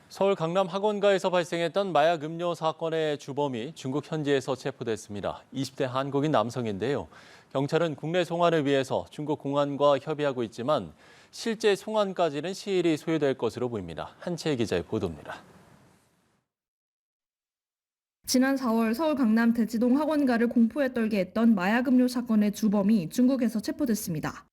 서울 강남 학원가에서 발생했던 마약 음료 사건의 주범이 중국 현지에서 체포됐습니다. 20대 한국인 남성인데요. 경찰은 국내 송환을 위해서 중국 공안과 협의하고 있지만 실제 송환까지는 시일이 소요될 것으로 보입니다. 한채희 기자의 보도입니다. 지난 4월 서울 강남 대치동 학원가를 공포에 떨게 했던 마약 음료 사건의 주범이 중국에서 체포됐습니다.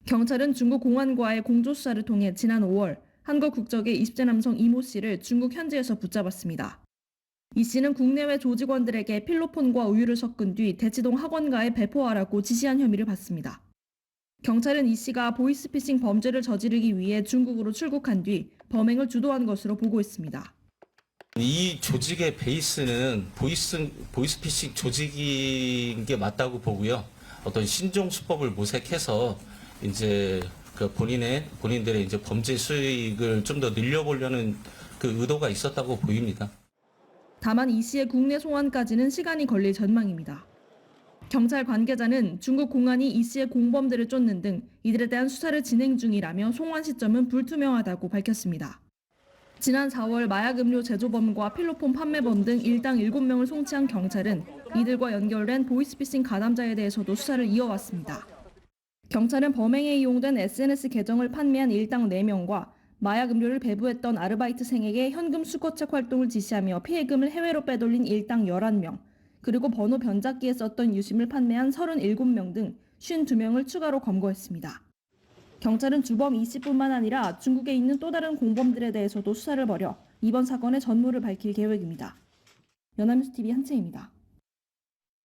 경찰은 중국 공안과의 공조수사를 통해 지난 5월 한국 국적의 20대 남성 이모 씨를 중국 현지에서 붙잡았습니다. 이 씨는 국내외 조직원들에게 필로폰과 우유를 섞은 뒤 대치동 학원가에 배포하라고 지시한 혐의를 받습니다. 경찰은 이 씨가 보이스피싱 범죄를 저지르기 위해 중국으로 출국한 뒤 범행을 주도한 것으로 보고 있습니다. 이 조직의 베이스는 보이스피싱 조직인 게 맞다고 보고요. 어떤 신종 수법을 모색해서 이제 본인들의 이제 범죄 수익을 좀 더 늘려보려는 그 의도가 있었다고 보입니다. 다만 이 씨의 국내 송환까지는 시간이 걸릴 전망입니다. 경찰 관계자는 중국 공안이 이 씨의 공범들을 쫓는 등 이들에 대한 수사를 진행 중이라며 송환 시점은 불투명하다고 밝혔습니다. 지난 4월 마약 음료 제조범과 필로폰 판매범 등 일당 7명을 송치한 경찰은 이들과 연결된 보이스피싱 가담자에 대해서도 수사를 이어왔습니다. 경찰은 범행에 이용된 SNS 계정을 판매한 일당 4명과 마약 음료를 배부했던 아르바이트생에게 현금 수거책 활동을 지시하며 피해금을 해외로 빼돌린 일당 11명, 그리고 번호 변작기에 썼던 유심을 판매한 37명 등 52명을 추가로 검거했습니다. 경찰은 주범 이 씨뿐만 아니라 중국에 있는 또 다른 공범들에 대해서도 수사를 벌여 이번 사건의 전모를 밝힐 계획입니다. 연합뉴스TV 한채입니다.